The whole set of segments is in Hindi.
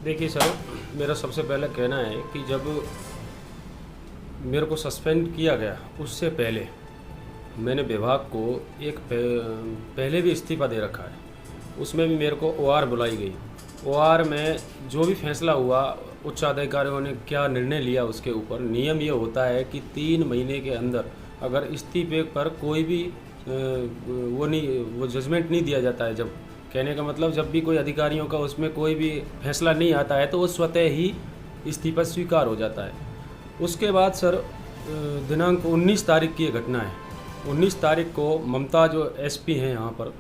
देखिए सर, मेरा सबसे पहले कहना है कि जब मेरे को सस्पेंड किया गया उससे पहले मैंने विभाग को एक पहले भी इस्तीफ़ा दे रखा है। उसमें भी मेरे को ओआर बुलाई गई। ओआर में जो भी फैसला हुआ, उच्च अधिकारियों ने क्या निर्णय लिया, उसके ऊपर नियम ये होता है कि 3 महीने के अंदर अगर इस्तीफे पर कोई भी वो जजमेंट नहीं दिया जाता है। जब कहने का मतलब जब भी कोई अधिकारियों का उसमें कोई भी फैसला नहीं आता है तो वो स्वतः ही इस्तीफा स्वीकार हो जाता है। उसके बाद सर दिनांक 19 तारीख की ये घटना है। 19 तारीख को ममता जो एसपी हैं यहाँ पर,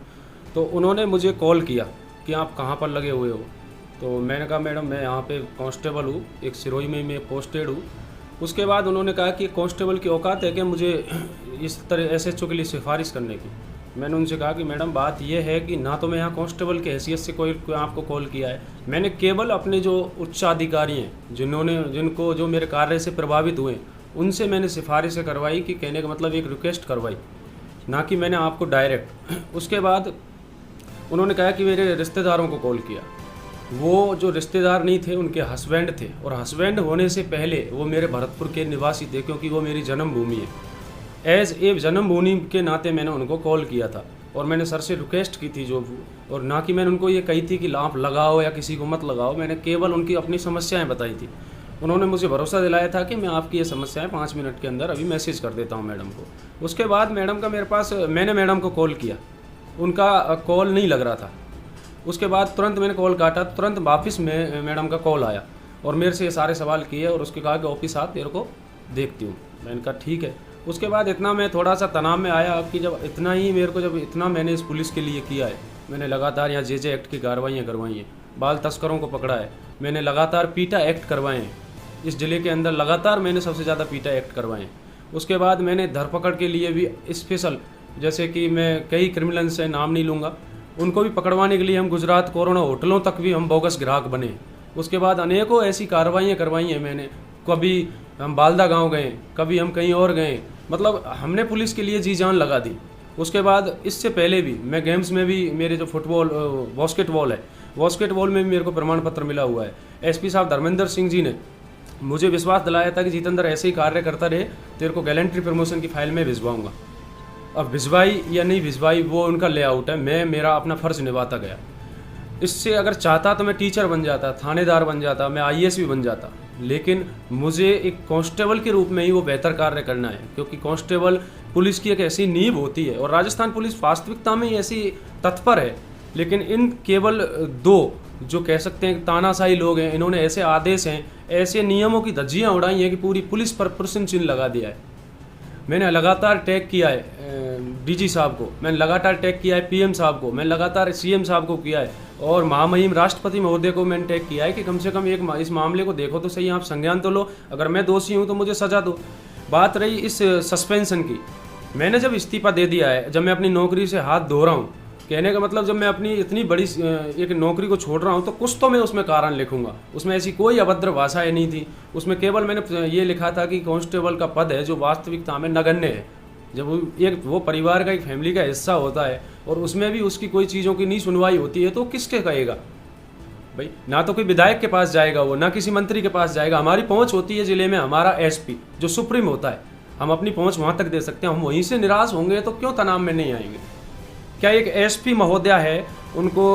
तो उन्होंने मुझे कॉल किया कि आप कहाँ पर लगे हुए हो। तो मैंने कहा मैडम मैं यहाँ पे कांस्टेबल हूँ, एक सिरोही में मैं पोस्टेड हूँ। उसके बाद उन्होंने कहा कि कांस्टेबल की औकात है कि मुझे इस तरह एसएचओ के लिए सिफारिश करने की। मैंने उनसे कहा कि मैडम बात यह है कि ना तो मैं यहाँ कांस्टेबल की हैसियत से कोई आपको कॉल किया है, मैंने केवल अपने जो उच्चाधिकारी हैं जिनको जो मेरे कार्य से प्रभावित हुए उनसे मैंने सिफारिशें करवाई कि कहने का मतलब एक रिक्वेस्ट करवाई, ना कि मैंने आपको डायरेक्ट। उसके बाद उन्होंने कहा कि मेरे रिश्तेदारों को कॉल किया। वो जो रिश्तेदार नहीं थे, उनके हस्बैंड थे, और हस्बैंड होने से पहले वो मेरे भरतपुर के निवासी थे क्योंकि वो मेरी जन्मभूमि है। एज ए जन्मभूमि के नाते मैंने उनको कॉल किया था और मैंने सर से रिक्वेस्ट की थी और ना कि मैंने उनको ये कही थी कि आप लगाओ या किसी को मत लगाओ। मैंने केवल उनकी अपनी समस्याएं बताई थी। उन्होंने मुझे भरोसा दिलाया था कि मैं आपकी ये समस्याएं 5 मिनट के अंदर अभी मैसेज कर देता हूं मैडम को। उसके बाद मैडम का मेरे पास, मैंने मैडम को कॉल किया, उनका कॉल नहीं लग रहा था। उसके बाद तुरंत मैंने कॉल काटा, तुरंत वापस में मैडम का कॉल आया और मेरे से ये सारे सवाल किए और उसके कहा कि ऑफिस आप मेरे को देखती हूँ। मैंने कहा ठीक है। उसके बाद इतना मैं थोड़ा सा तनाव में आया कि जब इतना ही मेरे को, जब इतना मैंने इस पुलिस के लिए किया है, मैंने लगातार यहाँ जे एक्ट की कार्रवाइयाँ करवाई हैं, बाल तस्करों को पकड़ा है, मैंने लगातार पीटा एक्ट करवाए हैं, इस ज़िले के अंदर लगातार मैंने सबसे ज़्यादा पीटा एक्ट करवाए हैं। उसके बाद मैंने धरपकड़ के लिए भी स्पेशल, जैसे कि मैं कई क्रिमिनल्स से नाम नहीं लूँगा, उनको भी पकड़वाने के लिए हम गुजरात कोरोना होटलों तक भी हम बोगस ग्राहक बने। उसके बाद अनेकों ऐसी कार्रवाइयाँ करवाई हैं मैंने। कभी हम बालदा गांव गए, कभी हम कहीं और गए, मतलब हमने पुलिस के लिए जी जान लगा दी। उसके बाद इससे पहले भी मैं गेम्स में भी, मेरे जो फुटबॉल बास्केटबॉल है, बास्केटबॉल में भी मेरे को प्रमाण पत्र मिला हुआ है। एसपी साहब धर्मेंद्र सिंह जी ने मुझे विश्वास दिलाया था कि जितेंद्र ऐसे ही कार्य करता रहे, तेरे को गैलेंट्री प्रमोशन की फाइल में भिजवाऊंगा। अब भिजवाई या नहीं भिजवाई वो उनका लेआउट है, मैं मेरा अपना फ़र्ज निभाता गया। इससे अगर चाहता तो मैं टीचर बन जाता, थानेदार बन जाता, मैं आईएएस भी बन जाता, लेकिन मुझे एक कांस्टेबल के रूप में ही वो बेहतर कार्य करना है, क्योंकि कांस्टेबल पुलिस की एक ऐसी नींव होती है और राजस्थान पुलिस वास्तविकता में ही ऐसी तत्पर है। लेकिन इन केवल 2 जो कह सकते हैं तानाशाही लोग हैं, इन्होंने ऐसे आदेश हैं, ऐसे नियमों की धज्जियाँ उड़ाई हैं कि पूरी पुलिस पर प्रश्न चिन्ह लगा दिया है। मैंने लगातार टैग किया है डीजी साहब को, मैंने लगातार टैग किया है पीएम साहब को, मैंने लगातार सीएम साहब को किया है और महामहिम राष्ट्रपति महोदय को मैंने टैग किया है कि कम से कम इस मामले को देखो तो सही, आप संज्ञान तो लो, अगर मैं दोषी हूँ तो मुझे सजा दो। बात रही इस सस्पेंशन की, मैंने जब इस्तीफा दे दिया है, जब मैं अपनी नौकरी से हाथ धो रहा हूँ, कहने का मतलब जब मैं अपनी इतनी बड़ी एक नौकरी को छोड़ रहा हूँ तो कुछ तो मैं उसमें कारण लिखूंगा। उसमें ऐसी कोई अभद्र भाषाएं नहीं थी, उसमें केवल मैंने ये लिखा था कि कांस्टेबल का पद है जो वास्तविकता में नगण्य है। जब वो परिवार का, एक फैमिली का हिस्सा होता है और उसमें भी उसकी कोई चीज़ों की नहीं सुनवाई होती है तो किसके कहेगा भाई? ना तो कोई विधायक के पास जाएगा वो, ना किसी मंत्री के पास जाएगा। हमारी पहुँच होती है ज़िले में हमारा एसपी जो सुप्रीम होता है, हम अपनी पहुँच वहाँ तक दे सकते हैं। हम वहीं से निराश होंगे तो क्यों तनाव में नहीं आएंगे? क्या एक एसपी महोदय है, उनको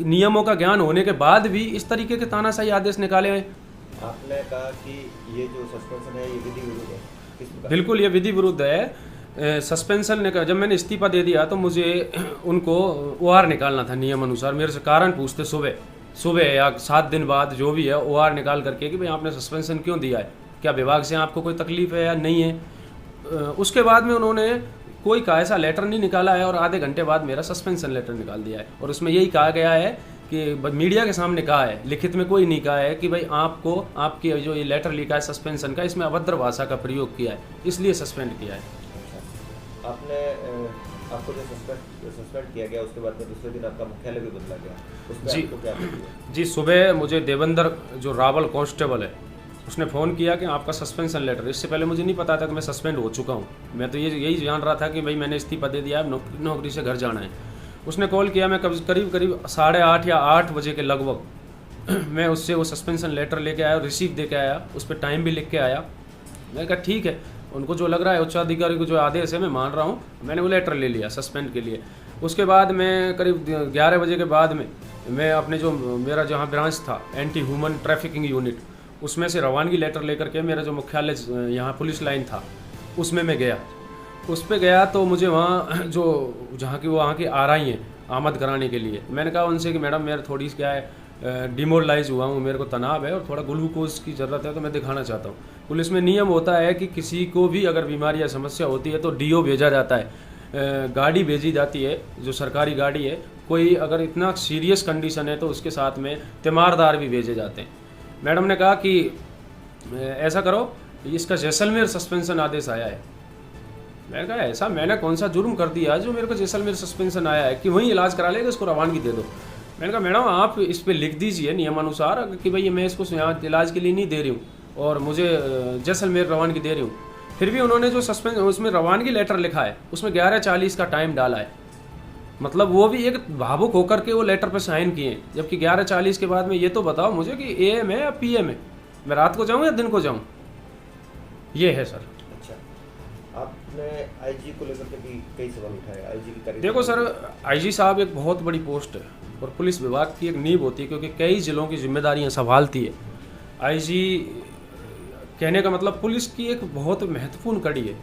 नियमों का ज्ञान होने के बाद भी इस तरीके के तानाशाही आदेश निकाले हैं? आपने कहा कि ये जो सस्पेंशन है ये विधि विरुद्ध है, किस प्रकार? बिल्कुल ये विधि विरुद्ध है। सस्पेंशन ने, जब मैंने इस्तीफा दे दिया तो मुझे उनको ओआर निकालना था नियम अनुसार। मेरे से कारण पूछते सुबह या 7 दिन बाद जो भी है, ओआर निकाल करके कि भाई आपने सस्पेंशन क्यों दिया है, क्या विभाग से आपको कोई तकलीफ है या नहीं है। उसके बाद में उन्होंने कोई का ऐसा लेटर नहीं निकाला है और आधे घंटे बाद मेरा सस्पेंशन लेटर निकाल दिया है और उसमें यही कहा गया है कि मीडिया के सामने कहा है, लिखित में कोई नहीं कहा है कि भाई आपको, आपकी जो ये लेटर लिखा है सस्पेंशन का, इसमें अभद्र भाषा का प्रयोग किया है, इसलिए सस्पेंड किया है। आपने आपको जो सस्पेंड किया गया उसके बाद में दूसरे दिन आपका मुख्यालय भी बदला गया, उसमें जी, आपको क्या मिला? जी, सुबह मुझे देवेंद्र जो रावल कांस्टेबल है उसने फ़ोन किया कि आपका सस्पेंशन लेटर। इससे पहले मुझे नहीं पता था कि मैं सस्पेंड हो चुका हूँ। मैं तो यही जान रहा था कि भाई मैंने इस्तीफा दे दिया, नौकरी से घर जाना है। उसने कॉल किया, मैं करीब 8:30 या 8 बजे के लगभग मैं उससे वो सस्पेंशन लेटर लेके आया, रिसीव दे के आया, उस पर टाइम भी लिख के आया। मैंने कहा ठीक है, उनको जो लग रहा है उच्चाधिकारी को जो आदेश है मैं मान रहा हूँ। मैंने वो लेटर ले लिया सस्पेंड के लिए। उसके बाद मैं करीब 11 बजे के बाद में मैं अपने जो मेरा जहाँ ब्रांच था एंटी ह्यूमन ट्रैफिकिंग यूनिट, उसमें से रवानगी लेटर लेकर के मेरा जो मुख्यालय यहाँ पुलिस लाइन था उसमें मैं गया। उस पर गया तो मुझे वहाँ जो जहाँ की वहाँ की आरआई हैं आमद कराने के लिए, मैंने कहा उनसे कि मैडम मेरा थोड़ी क्या है डिमोरलाइज हुआ हूँ, मेरे को तनाव है और थोड़ा ग्लूकोज की ज़रूरत है तो मैं दिखाना चाहता हूँ। पुलिस में नियम होता है कि किसी को भी अगर बीमारी या समस्या होती है तो डीओ भेजा जाता है, गाड़ी भेजी जाती है जो सरकारी गाड़ी है। कोई अगर इतना सीरियस कंडीशन है तो उसके साथ में तीमारदार भी भेजे जाते हैं। मैडम ने कहा कि ऐसा करो, इसका जैसलमेर सस्पेंशन आदेश आया है। मैंने कहा ऐसा मैंने कौन सा जुर्म कर दिया जो मेरे को जैसलमेर सस्पेंशन आया है कि वहीं इलाज करा लेगा, इसको रवानगी दे दो। मैंने कहा मैडम आप इस पर लिख दीजिए नियमानुसार कि भाई मैं इसको यहाँ इलाज के लिए नहीं दे रही हूँ और मुझे जैसलमेर रवानगी दे रही हूँ। फिर भी उन्होंने जो उसमें रवानगी लेटर लिखा है उसमें 11:40 का टाइम डाला है। मतलब वो भी एक भावुक होकर के वो लेटर पर साइन किए, जबकि 11:40 के बाद में ये तो बताओ मुझे कि AM है या PM है, मैं रात को जाऊँ या दिन को जाऊँ, ये है सर। अच्छा, आपने IG को लेकर के भी कई सवाल उठाए, IG की कार्य। देखो सर, IG साहब एक बहुत बड़ी पोस्ट है और पुलिस विभाग की एक नींव होती है क्योंकि कई जिलों की जिम्मेदारियां संभालती है। IG कहने का मतलब पुलिस की एक बहुत महत्वपूर्ण कड़ी है।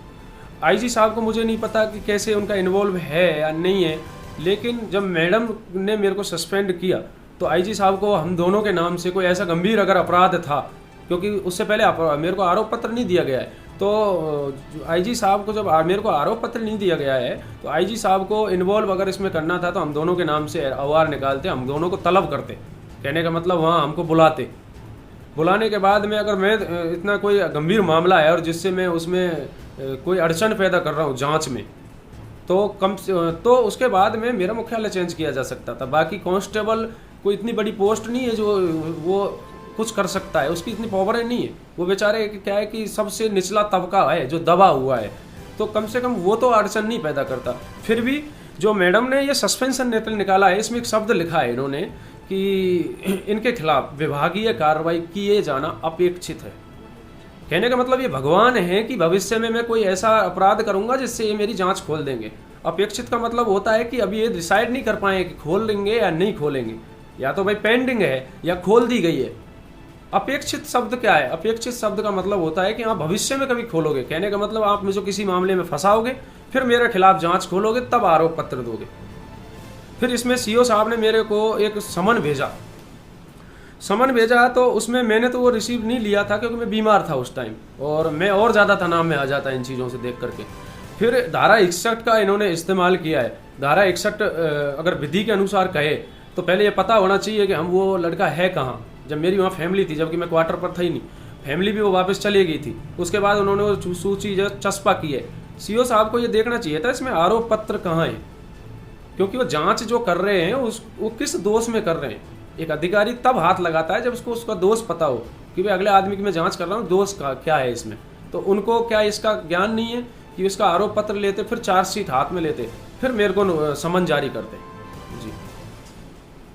IG साहब को मुझे नहीं पता कि कैसे उनका इन्वॉल्व है या नहीं है, लेकिन जब मैडम ने मेरे को सस्पेंड किया तो IG साहब को हम दोनों के नाम से कोई ऐसा गंभीर अगर अपराध था, क्योंकि उससे पहले मेरे को आरोप पत्र नहीं दिया गया है, तो IG साहब को जब मेरे को आरोप पत्र नहीं दिया गया है तो IG साहब को इन्वॉल्व अगर इसमें करना था तो हम दोनों के नाम से अवार निकालते, हम दोनों को तलब करते। कहने का मतलब वहाँ हमको बुलाते, बुलाने के बाद में अगर मैं इतना कोई गंभीर मामला है और जिससे मैं उसमें कोई अड़चन पैदा कर रहा हूँ जांच में, तो उसके बाद में मेरा मुख्यालय चेंज किया जा सकता था। बाकी कांस्टेबल कोई इतनी बड़ी पोस्ट नहीं है जो वो कुछ कर सकता है, उसकी इतनी पावर नहीं है। वो बेचारे क्या है कि सबसे निचला तबका है जो दबा हुआ है, तो कम से कम वो तो अड़चन नहीं पैदा करता। फिर भी जो मैडम ने ये सस्पेंशन लेटर निकाला है इसमें एक शब्द लिखा है इन्होंने कि इनके खिलाफ विभागीय कार्रवाई किए जाना अपेक्षित है। कहने का मतलब ये भगवान है कि भविष्य में मैं कोई ऐसा अपराध करूंगा जिससे ये मेरी जांच खोल देंगे। अपेक्षित का मतलब होता है कि अभी ये डिसाइड नहीं कर पाए कि खोल देंगे या नहीं खोलेंगे, या तो भाई पेंडिंग है या खोल दी गई है। अपेक्षित शब्द क्या है? अपेक्षित शब्द का मतलब होता है कि आप भविष्य में कभी खोलोगे। कहने का मतलब आप मुझे किसी मामले में फंसाओगे, फिर मेरे खिलाफ जांच खोलोगे, तब आरोप पत्र दोगे। फिर इसमें CO साहब ने मेरे को एक समन भेजा तो उसमें मैंने तो वो रिसीव नहीं लिया था क्योंकि मैं बीमार था उस टाइम और मैं और ज़्यादा तनाव में आ जाता इन चीज़ों से देख करके। फिर धारा 61 का इन्होंने इस्तेमाल किया है। धारा 61 अगर विधि के अनुसार कहे तो पहले ये पता होना चाहिए कि हम वो लड़का है कहाँ। जब मेरी वहाँ फैमिली थी, जबकि मैं क्वार्टर पर था ही नहीं, फैमिली भी वो वापस चली गई थी। उसके बाद उन्होंने वो सूची जो चस्पा की है, CO साहब को ये देखना चाहिए था इसमें आरोप पत्र कहाँ है, क्योंकि वो जांच जो कर रहे हैं वो किस दोष में कर रहे हैं। एक अधिकारी तब हाथ लगाता है जब उसको उसका दोष पता हो कि भाई अगले आदमी की मैं जांच कर रहा हूँ, दोष का क्या है इसमें। तो उनको क्या इसका ज्ञान नहीं है कि इसका आरोप पत्र लेते, फिर चार्जशीट हाथ में लेते, फिर मेरे को समन जारी करते। जी,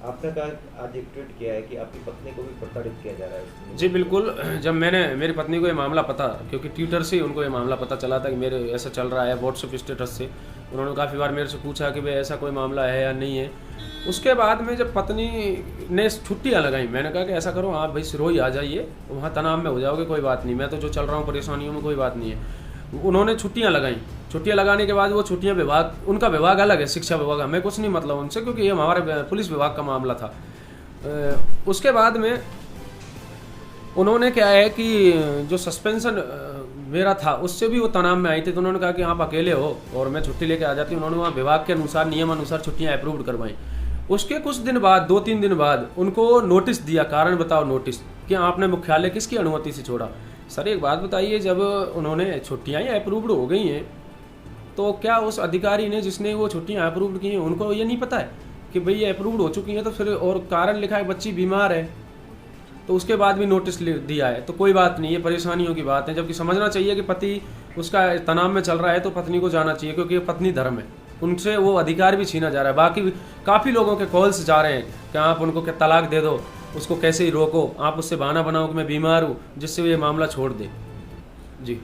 आपने कहा आज एक ट्वीट किया है कि आपकी पत्नी को भी प्रताड़ित किया जा रहा है। जी बिल्कुल। जब मैंने मेरी पत्नी को ये मामला पता, क्योंकि ट्विटर से ही उनको ये मामला पता चला था कि मेरे ऐसा चल रहा है, व्हाट्सएप स्टेटस से उन्होंने काफ़ी बार मेरे से पूछा कि भाई ऐसा कोई मामला है या नहीं है। उसके बाद में जब पत्नी ने छुट्टियां लगाई, मैंने कहा कि ऐसा करो आप भाई सिरोही आ जाइए, वहाँ तनाव में हो जाओगे, कोई बात नहीं, मैं तो जो चल रहा हूँ परेशानियों में कोई बात नहीं है। उन्होंने छुट्टियां लगाई। छुट्टियां लगाने के बाद वो छुट्टियां विभाग, उनका विभाग अलग है, शिक्षा विभाग, हमें कुछ नहीं मतलब उनसे, क्योंकि ये हमारे पुलिस विभाग का मामला था। उसके बाद में उन्होंने क्या है कि जो सस्पेंशन मेरा था उससे भी वो तनाव में आई थी, तो उन्होंने कहा कि आप अकेले हो और मैं छुट्टी लेके आ जाती हूँ। उन्होंने वहाँ विभाग के अनुसार, नियम अनुसार छुट्टियाँ अप्रूव्ड करवाई। उसके कुछ दिन बाद, 2-3 दिन बाद उनको नोटिस दिया, कारण बताओ नोटिस, कि आपने मुख्यालय किसकी अनुमति से छोड़ा। सर एक बात बताइए, जब उन्होंने छुट्टियाँ ही अप्रूव्ड हो गई हैं तो क्या उस अधिकारी ने जिसने वो छुट्टियाँ अप्रूव्ड की हैं उनको ये नहीं पता है कि भाई ये अप्रूव्ड हो चुकी हैं, तो फिर और कारण लिखा है बच्ची बीमार है, तो उसके बाद भी नोटिस दिया है, तो कोई बात नहीं, ये परेशानियों की बात है। जबकि समझना चाहिए कि पति उसका तनाव में चल रहा है तो पत्नी को जाना चाहिए, क्योंकि ये पत्नी धर्म है, उनसे वो अधिकार भी छीना जा रहा है। बाकी काफ़ी लोगों के कॉल्स जा रहे हैं कि आप उनको क्या तलाक दे दो, उसको कैसे ही रोको, आप उससे बहाना बनाओ कि मैं बीमार हूँ, जिससे वो ये मामला छोड़ दे। जी।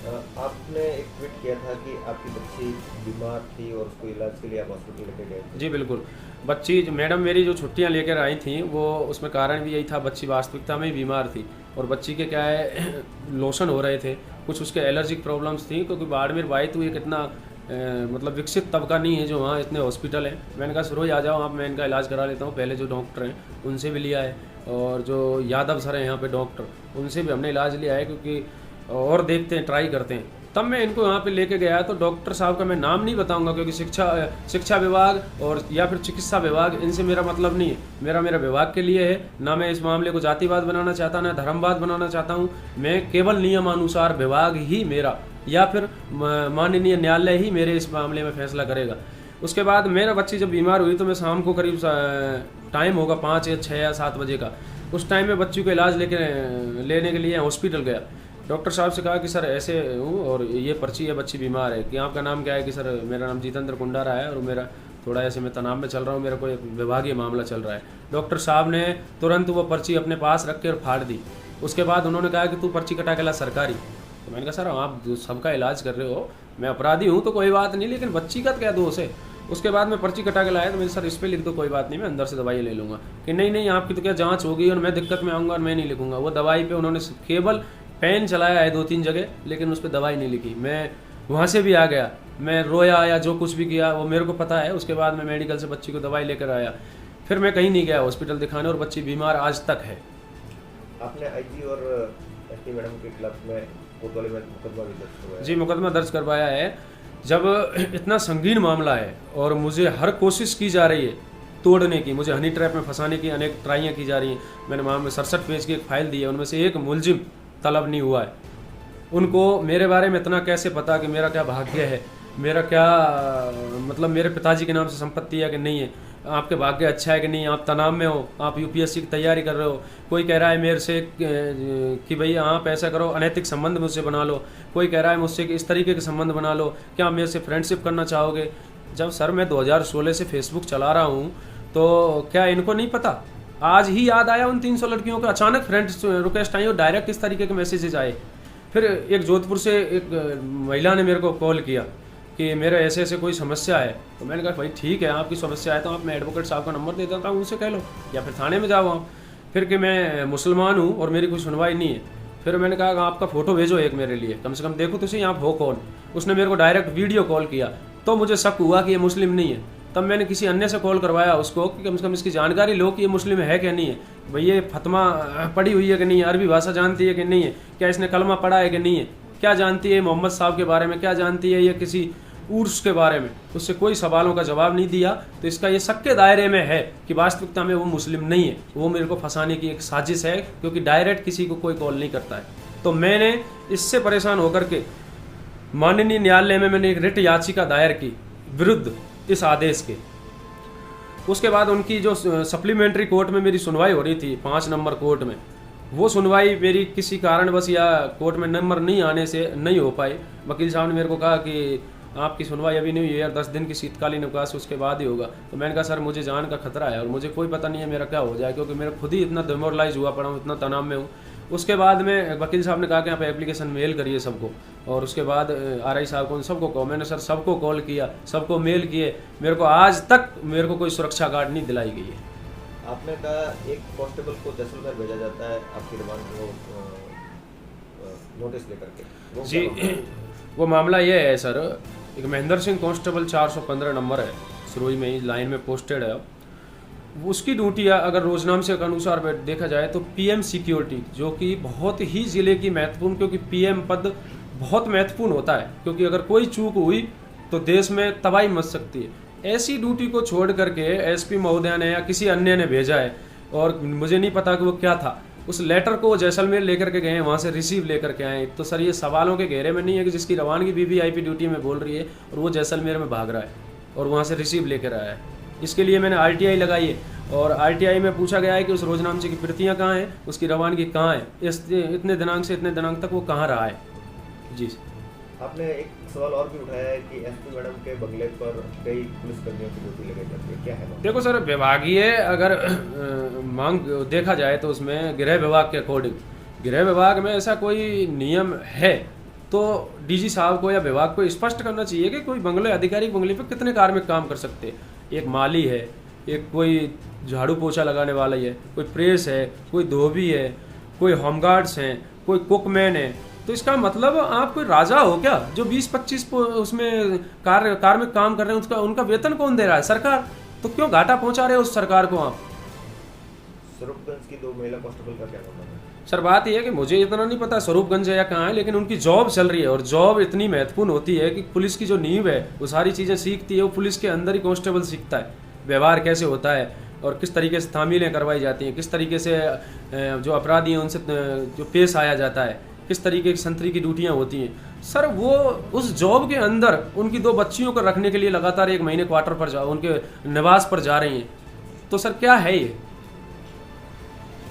आपने एक ट्वीट किया था कि आपकी बच्ची बीमार थी और उसको इलाज के लिए आप हॉस्पिटल लेके गए थे। जी बिल्कुल। बच्ची मैडम मेरी जो छुट्टियां लेकर आई थी वो उसमें कारण भी यही था, बच्ची वास्तविकता में ही बीमार थी और बच्ची के क्या है लोशन हो रहे थे, कुछ उसके एलर्जिक प्रॉब्लम्स थी, क्योंकि बाड़मेर बाई तो एक इतना मतलब विकसित तबका नहीं है जो वहाँ इतने हॉस्पिटल हैं। मैंने कहा रोज आ जाओ आप, मैं इनका इलाज करा लेता हूँ। पहले जो डॉक्टर हैं उनसे भी लिया है और जो यादव सर हैं यहाँ पे डॉक्टर, उनसे भी हमने इलाज लिया है, क्योंकि और देखते हैं, ट्राई करते हैं। तब मैं इनको यहाँ पे लेके गया तो डॉक्टर साहब का मैं नाम नहीं बताऊंगा, क्योंकि शिक्षा विभाग और या फिर चिकित्सा विभाग, इनसे मेरा मतलब नहीं है। मेरा विभाग के लिए है, ना मैं इस मामले को जातिवाद बनाना चाहता, ना धर्मवाद बनाना चाहता हूँ। मैं केवल नियमानुसार विभाग ही मेरा या फिर माननीय न्यायालय ही मेरे इस मामले में फैसला करेगा। उसके बाद मेरा बच्ची जब बीमार हुई तो मैं शाम को करीब टाइम होगा 5 या 6 या 7 बजे का, उस टाइम में बच्ची को इलाज लेने के लिए हॉस्पिटल गया। डॉक्टर साहब से कहा कि सर ऐसे हूँ और ये पर्ची है, बच्ची बीमार है, कि आपका नाम क्या है? कि सर मेरा नाम जितेंद्र कुंडारा है और मेरा थोड़ा ऐसे मैं तनाव में चल रहा हूँ, मेरा कोई विभागीय मामला चल रहा है। डॉक्टर साहब ने तुरंत वो पर्ची अपने पास रख के और फाड़ दी। उसके बाद उन्होंने कहा कि तू पर्ची कटा के ला सरकारी। तो मैंने कहा सर आप सबका इलाज कर रहे हो, मैं अपराधी हूँ तो कोई बात नहीं, लेकिन बच्ची का क्या दोष है? उसके बाद मैं पर्ची कटा के लाया तो मेरे सर इस पर लिख दो, कोई बात नहीं मैं अंदर से दवाई ले लूँगा। कि नहीं आपकी तो क्या जाँच होगी और मैं दिक्कत में आऊँगा और मैं नहीं लिखूँगा। वो दवाई पे उन्होंने केवल पेन चलाया है 2-3 जगह, लेकिन उस पर दवाई नहीं लिखी। मैं वहाँ से भी आ गया, मैं रोया या जो कुछ भी किया वो मेरे को पता है। उसके बाद मैं मेडिकल से बच्ची को दवाई लेकर आया, फिर मैं कहीं नहीं गया हॉस्पिटल दिखाने, और बच्ची बीमार आज तक है। आपने आईजी और एसपी मैडम के खिलाफ में कोतवाली में मुकदमा भी दर्ज करवाया? जी मुकदमा दर्ज करवाया है। जब इतना संगीन मामला है और मुझे हर कोशिश की जा रही है तोड़ने की, मुझे हनी ट्रैप में फंसाने की अनेक ट्राइयाँ की जा रही हैं। मैंने मामले 67 पेज की एक फाइल दी है, उनमें से एक मुलजिम तलब नहीं हुआ है। उनको मेरे बारे में इतना कैसे पता कि मेरा क्या भाग्य है, मेरा क्या मतलब मेरे पिताजी के नाम से संपत्ति है कि नहीं है, आपके भाग्य अच्छा है कि नहीं, आप तनाव में हो, आप यूपीएससी की तैयारी कर रहे हो, कोई कह रहा है मेरे से कि भैया आप ऐसा करो अनैतिक संबंध मुझसे बना लो, कोई कह रहा है मुझसे कि इस तरीके के संबंध बना लो, क्या आप मेरे से फ्रेंडशिप करना चाहोगे? जब सर मैं 2016 से फेसबुक चला रहा हूँ तो क्या इनको नहीं पता? आज ही याद आया उन 300 लड़कियों को, अचानक फ्रेंड रिक्वेस्ट आई और डायरेक्ट इस तरीके के मैसेजेस आए। फिर एक जोधपुर से एक महिला ने मेरे को कॉल किया कि मेरा ऐसे ऐसे कोई समस्या है। तो मैंने कहा भाई ठीक है, आपकी समस्या है तो आप मैं एडवोकेट साहब का नंबर दे देता हूँ, उनसे कह लो या फिर थाने में जाओ आप। फिर कि मैं मुसलमान हूँ और मेरी कोई सुनवाई नहीं है। फिर मैंने कहा आपका फ़ोटो भेजो एक मेरे लिए, कम से कम देखो तो सही आप हो कौन। उसने मेरे को डायरेक्ट वीडियो कॉल किया तो मुझे शक हुआ कि ये मुस्लिम नहीं है। तब मैंने किसी अन्य से कॉल करवाया उसको कि कम से कम इसकी जानकारी लो कि ये मुस्लिम है क्या नहीं है, भाई ये फतमा पढ़ी हुई है कि नहीं है, अरबी भाषा जानती है कि नहीं है, क्या इसने कलमा पढ़ा है कि नहीं है, क्या जानती है मोहम्मद साहब के बारे में, क्या जानती है ये किसी उर्स के बारे में। उससे कोई सवालों का जवाब नहीं दिया, तो इसका ये शक के दायरे में है कि वास्तविकता में वो मुस्लिम नहीं है, वो मेरे को फंसाने की एक साजिश है, क्योंकि डायरेक्ट किसी को कोई कॉल नहीं करता है। तो मैंने इससे परेशान होकर के माननीय न्यायालय में मैंने एक रिट याचिका दायर की विरुद्ध इस आदेश के। उसके बाद उनकी जो सप्लीमेंट्री कोर्ट में मेरी सुनवाई हो रही थी 5 नंबर कोर्ट में, वो सुनवाई मेरी किसी कारणवश या कोर्ट में नंबर नहीं आने से नहीं हो पाई। वकील साहब ने मेरे को कहा कि आपकी सुनवाई अभी नहीं हुई है यार, 10 दिन की शीतकालीन अवकाश उसके बाद ही होगा। तो मैंने कहा सर मुझे जान का खतरा है और मुझे कोई पता नहीं है मेरा क्या हो जाए, क्योंकि मेरा खुद ही इतना डिमोरलाइज हुआ पड़ा हूँ, इतना तनाव में हूँ। उसके बाद में वकील साहब ने कहा कि आप एप्लीकेशन मेल करिए सबको, और उसके बाद आरआई साहब को सबको कहो। मैंने सर सबको कॉल किया, सबको मेल किए, मेरे को आज तक मेरे को कोई सुरक्षा गार्ड नहीं दिलाई गई है। आपने कहा एक कांस्टेबल को जैसलमेर भेजा जाता है आपकी रिमांड को नोटिस लेकर के, जी वो मामला ये है सर, एक महेंद्र सिंह कांस्टेबल 415 नंबर है, सुरोई में ही लाइन में पोस्टेड है। उसकी ड्यूटी अगर रोजनामे के अनुसार देखा जाए तो पीएम सिक्योरिटी, जो कि बहुत ही ज़िले की महत्वपूर्ण, क्योंकि पीएम पद बहुत महत्वपूर्ण होता है, क्योंकि अगर कोई चूक हुई तो देश में तबाही मच सकती है। ऐसी ड्यूटी को छोड़ करके एसपी महोदय ने या किसी अन्य ने भेजा है, और मुझे नहीं पता कि वो क्या था। उस लेटर को जैसलमेर लेकर के गए हैं, वहाँ से रिसीव लेकर के आए। तो सर ये सवालों के घेरे में नहीं है कि जिसकी रवानगी वीवीआईपी ड्यूटी में बोल रही है और वो जैसलमेर में भाग रहा है और वहाँ से रिसीव लेकर आया है। इसके लिए मैंने आरटीआई लगाई है, और आरटीआई में पूछा गया है कि उस रोजनामे की प्रतियाँ कहाँ हैं, उसकी रवानगी कहाँ है, इतने दिनांक से इतने दिनांक तक वो कहाँ रहा है। जी आपने एक सवाल और भी उठाया है कि एसपी मैडम के बंगले पर कई पुलिसकर्मियों की ड्यूटी लगाई जाती है, क्या है देखो सर, विभागीय अगर मांग देखा जाए तो उसमें गृह विभाग के अकॉर्डिंग, गृह विभाग में ऐसा कोई नियम है तो डीजी साहब को या विभाग को स्पष्ट करना चाहिए कि कोई बंगले अधिकारी बंगले पे कितने कार्मिक काम कर सकते हैं। एक माली है, एक कोई झाड़ू पोछा लगाने वाला है, कोई प्रेस है, कोई धोबी है, कोई होमगार्ड्स हैं, कोई कुकमैन है। तो इसका मतलब आप कोई राजा हो क्या जो 20-25 उसमें कार्मिक काम कर रहे हैं, उसका उनका वेतन कौन दे रहा है? सरकार। तो क्यों घाटा पहुंचा रहे हो उस सरकार को आप? स्वरूपगंज की 2 महिला कांस्टेबल का क्या मामला है? सर बात यह है कि मुझे इतना नहीं पता स्वरूपगंज है या कहाँ है, लेकिन उनकी जॉब चल रही है और जॉब इतनी महत्वपूर्ण होती है कि पुलिस की जो नींव है वो सारी चीज़ें सीखती है, वो पुलिस के अंदर ही कांस्टेबल सीखता है। व्यवहार कैसे होता है और किस तरीके से तामीलें करवाई जाती हैं, किस तरीके से जो अपराधी हैं उनसे जो पेश आया जाता है, किस तरीके की संतरी की ड्यूटियाँ होती हैं। सर वो उस जॉब के अंदर उनकी 2 बच्चियों को रखने के लिए लगातार 1 महीने क्वार्टर पर उनके निवास पर जा रही हैं। तो सर क्या है ये?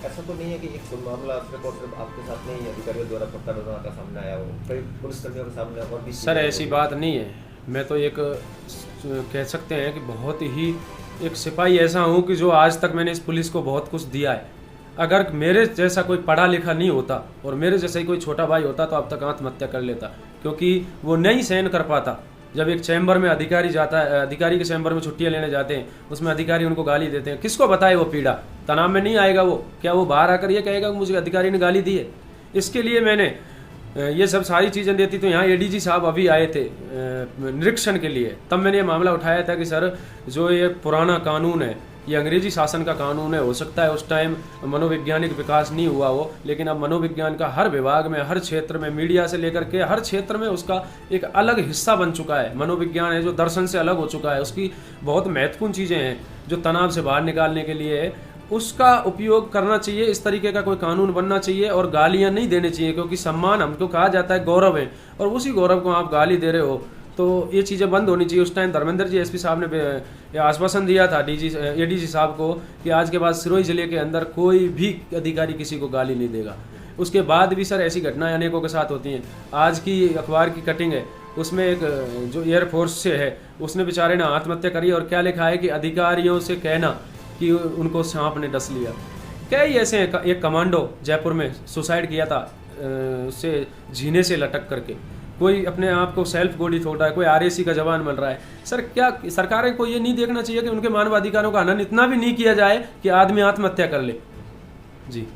ऐसा तो नहीं है कि एक मामला सिर्फ और सिर्फ आपके साथ नहीं, अधिकारियों द्वारा पट्टा का सामने आया हो, कई पुलिसकर्मियों के सामने और भी? सर ऐसी बात नहीं है। मैं तो एक कह सकते हैं कि बहुत ही एक सिपाही ऐसा हूँ कि जो आज तक मैंने इस पुलिस को बहुत कुछ दिया है। अगर मेरे जैसा कोई पढ़ा लिखा नहीं होता और मेरे जैसा ही कोई छोटा भाई होता तो अब तक आत्महत्या कर लेता, क्योंकि वो नहीं सहन कर पाता। जब एक चैम्बर में अधिकारी जाता है, अधिकारी के चैम्बर में छुट्टियां लेने जाते हैं, उसमें अधिकारी उनको गाली देते हैं, किसको बताए वो पीड़ा? तनाव में नहीं आएगा वो? क्या वो बाहर आकर ये कहेगा कि मुझे अधिकारी ने गाली दी है? इसके लिए मैंने ये सब सारी चीज़ें देती। तो यहाँ एडीजी साहब अभी आए थे निरीक्षण के लिए, तब मैंने ये मामला उठाया था कि सर जो ये पुराना कानून है, ये अंग्रेजी शासन का कानून है, हो सकता है उस टाइम मनोवैज्ञानिक विकास नहीं हुआ हो, लेकिन अब मनोविज्ञान का हर विभाग में, हर क्षेत्र में, मीडिया से लेकर के हर क्षेत्र में उसका एक अलग हिस्सा बन चुका है। मनोविज्ञान है जो दर्शन से अलग हो चुका है, उसकी बहुत महत्वपूर्ण चीज़ें हैं जो तनाव से बाहर निकालने के लिए है, उसका उपयोग करना चाहिए। इस तरीके का कोई कानून बनना चाहिए और गालियाँ नहीं देनी चाहिए, क्योंकि सम्मान हमको कहा जाता है गौरव है, और उसी गौरव को आप गाली दे रहे हो तो ये चीज़ें बंद होनी चाहिए। उस टाइम धर्मेंद्र जी एसपी साहब ने आश्वासन दिया था एडीजी साहब को कि आज के बाद सिरोही जिले के अंदर कोई भी अधिकारी किसी को गाली नहीं देगा। उसके बाद भी सर ऐसी घटनाएं अनेकों के साथ होती हैं। आज की अखबार की कटिंग है, उसमें एक जो एयरफोर्स से है उसने बेचारे ने आत्महत्या करी, और क्या लिखा है कि अधिकारियों से कहना कि उनको सांप ने डस लिया। कई ऐसे एक कमांडो जयपुर में सुसाइड किया था, उससे जीने से लटक करके, कोई अपने आप को सेल्फ गोली छोड़ रहा है, कोई आरएसी का जवान बन रहा है। सर क्या सरकारें को ये नहीं देखना चाहिए कि उनके मानवाधिकारों का हनन इतना भी नहीं किया जाए कि आदमी आत्महत्या कर ले? जी।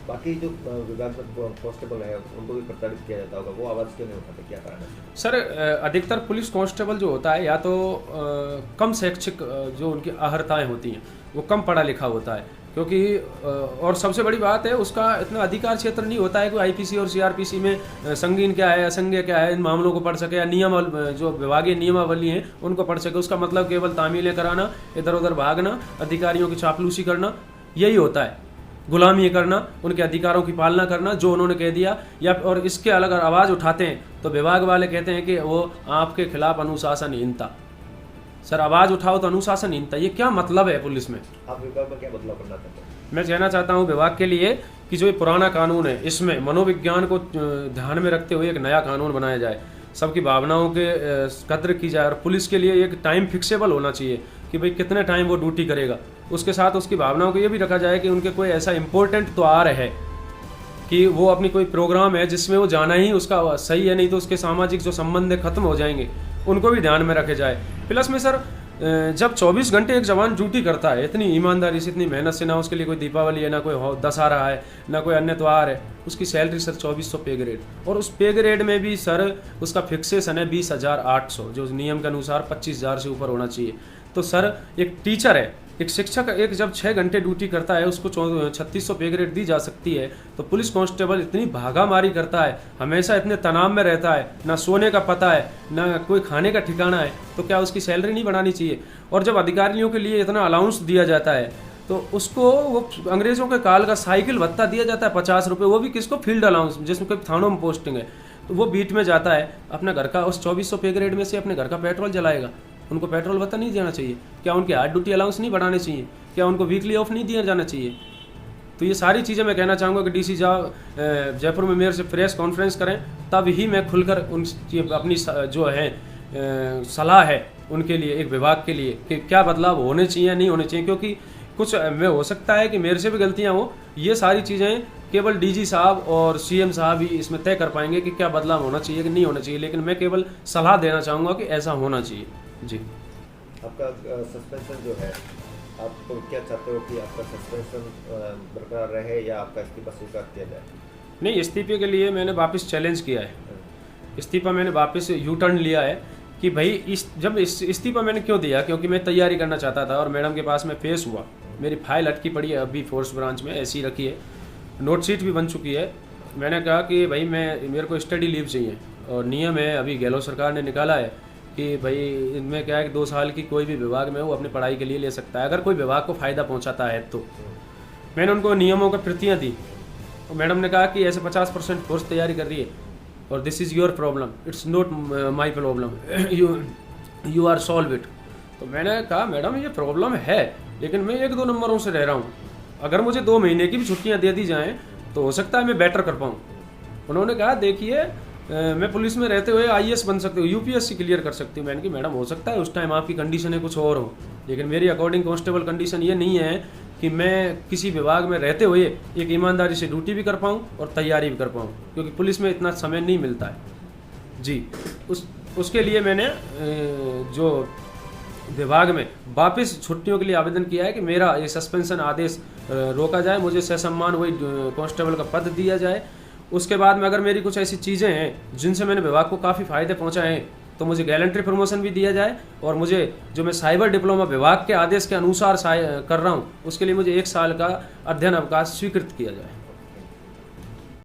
बाकी जो विभाग में कांस्टेबल है उनको भी प्रताड़ित किया जाता होगा, वो आवाज़ क्यों नहीं उठाते, क्या कारण है? सर अधिकतर पुलिस कांस्टेबल जो होता है या तो कम शैक्षिक जो उनकी अहर्ताएँ होती हैं वो कम पढ़ा लिखा होता है, क्योंकि और सबसे बड़ी बात है उसका इतना अधिकार क्षेत्र नहीं होता है कि आईपीसी और सीआरपीसी में संगीन क्या है, असंज्ञेय क्या है, इन मामलों को पढ़ सके, या नियम जो विभागीय नियमावली हैं उनको पढ़ सके। उसका मतलब केवल तामीलें कराना, इधर उधर भागना, अधिकारियों की चापलूसी करना, यही होता है। गुलामी करना, उनके अधिकारों की पालना करना जो उन्होंने कह दिया, या और इसके अलग अगर आवाज़ उठाते हैं तो विभाग वाले कहते हैं कि वो आपके खिलाफ अनुशासनहीनता। सर आवाज़ उठाओ तो अनुशासनहीनता, ये क्या मतलब है पुलिस में? आप विभाग में क्या बदलाव करना चाहते हैं? मैं कहना चाहता हूँ विभाग के लिए कि जो ये पुराना कानून है इसमें मनोविज्ञान को ध्यान में रखते हुए एक नया कानून बनाया जाए, सबकी भावनाओं के कद्र की जाए, और पुलिस के लिए एक टाइम फिक्सेबल होना चाहिए कि भाई कितने टाइम वो ड्यूटी करेगा। उसके साथ उसकी भावनाओं को ये भी रखा जाए कि उनके कोई ऐसा इम्पोर्टेंट त्योहार है कि वो अपनी कोई प्रोग्राम है जिसमें वो जाना ही उसका सही है, नहीं तो उसके सामाजिक जो संबंध खत्म हो जाएंगे, उनको भी ध्यान में रखे जाए। प्लस में सर जब 24 घंटे एक जवान ड्यूटी करता है इतनी ईमानदारी से, इतनी मेहनत से, ना उसके लिए कोई दीपावली है, ना कोई दशहरा है, ना कोई अन्य त्यौहार है, उसकी सैलरी सर 2400 पे ग्रेड, और उस पे ग्रेड में भी सर उसका फिक्सेशन है 20,800, जो नियम के अनुसार 25,000 से ऊपर होना चाहिए। तो सर एक टीचर है, एक शिक्षक एक जब 6 घंटे ड्यूटी करता है उसको 3600 पे ग्रेड दी जा सकती है, तो पुलिस कांस्टेबल इतनी भागामारी करता है, हमेशा इतने तनाव में रहता है, ना सोने का पता है, ना कोई खाने का ठिकाना है, तो क्या उसकी सैलरी नहीं बढ़ानी चाहिए? और जब अधिकारियों के लिए इतना अलाउंस दिया जाता है तो उसको वो अंग्रेजों के काल का साइकिल भत्ता दिया जाता है 50 रुपये, वो भी किसको? फील्ड अलाउंस, जिसमें कोई थानों में पोस्टिंग है, तो वो बीट में जाता है अपना घर का उस 2400 पे ग्रेड में से अपने घर का पेट्रोल जलाएगा। उनको पेट्रोल भत्ता नहीं देना चाहिए? क्या उनके हार्ड ड्यूटी अलाउंस नहीं बढ़ाने चाहिए? क्या उनको वीकली ऑफ नहीं दिया जाना चाहिए? तो ये सारी चीज़ें मैं कहना चाहूँगा कि डीसी जयपुर में मेयर से प्रेस कॉन्फ्रेंस करें, तब ही मैं खुलकर अपनी जो है सलाह है उनके लिए, एक विभाग के लिए, कि क्या बदलाव होने चाहिए या नहीं होने चाहिए। क्योंकि कुछ में हो सकता है कि मेरे से भी गलतियां हो, ये सारी चीज़ें केवल डीजी साहब और सीएम साहब ही इसमें तय कर पाएंगे कि क्या बदलाव होना चाहिए कि नहीं होना चाहिए, लेकिन मैं केवल सलाह देना चाहूँगा कि ऐसा होना चाहिए। जी। आपका सस्पेंशन जो है, आप तो क्या चाहते हो कि आपका सस्पेंशन बरकरार रहे या आपका इस्तीफा स्वीकार किया जाए? नहीं, इस्तीफे के लिए मैंने वापस चैलेंज किया है, इस्तीफा मैंने वापस यू टर्न लिया है कि भाई जब इस्तीफा मैंने क्यों दिया, क्योंकि मैं तैयारी करना चाहता था और मैडम के पास में फेस हुआ, मेरी फाइल अटकी पड़ी है अभी फोर्स ब्रांच में ऐसी रखी है, नोटशीट भी बन चुकी है। मैंने कहा कि भाई मेरे को स्टडी लीव चाहिए, और नियम है अभी गहलोत सरकार ने निकाला है कि भाई इनमें क्या है कि 2 साल की कोई भी विभाग में वो अपनी पढ़ाई के लिए ले सकता है, अगर कोई विभाग को फ़ायदा पहुंचाता है तो। मैंने उनको नियमों की प्रतियाँ दी, और मैडम ने कहा कि ऐसे 50% फोर्स तैयारी कर रही है और this is your problem, it's not my problem, you are solve it. तो मैंने कहा मैडम ये प्रॉब्लम है, लेकिन मैं 1-2 नंबरों से रह रहा हूँ, अगर मुझे 2 महीने की भी छुट्टियाँ दे दी जाएँ तो हो सकता है मैं बेटर कर पाऊँ। उन्होंने कहा देखिए मैं पुलिस में रहते हुए IAS बन सकती हूँ, UPSC क्लियर कर सकती हूँ। मैंने कहा मैडम हो सकता है उस टाइम आपकी कंडीशनें कुछ और हो, लेकिन मेरी अकॉर्डिंग कांस्टेबल कंडीशन ये नहीं है कि मैं किसी विभाग में रहते हुए एक ईमानदारी से ड्यूटी भी कर पाऊँ और तैयारी भी कर पाऊँ, क्योंकि पुलिस में इतना समय नहीं मिलता है। जी, उसके लिए मैंने जो विभाग में वापस छुट्टियों के लिए आवेदन किया है कि मेरा ये सस्पेंशन आदेश रोका जाए, मुझे ससम्मान वही कांस्टेबल का पद दिया जाए। उसके बाद में अगर मेरी कुछ ऐसी चीज़ें हैं जिनसे मैंने विभाग को काफ़ी फ़ायदे पहुंचाए हैं तो मुझे गैलेंट्री प्रमोशन भी दिया जाए, और मुझे जो मैं साइबर डिप्लोमा विभाग के आदेश के अनुसार कर रहा हूं उसके लिए मुझे 1 साल का अध्ययन अवकाश स्वीकृत किया जाए।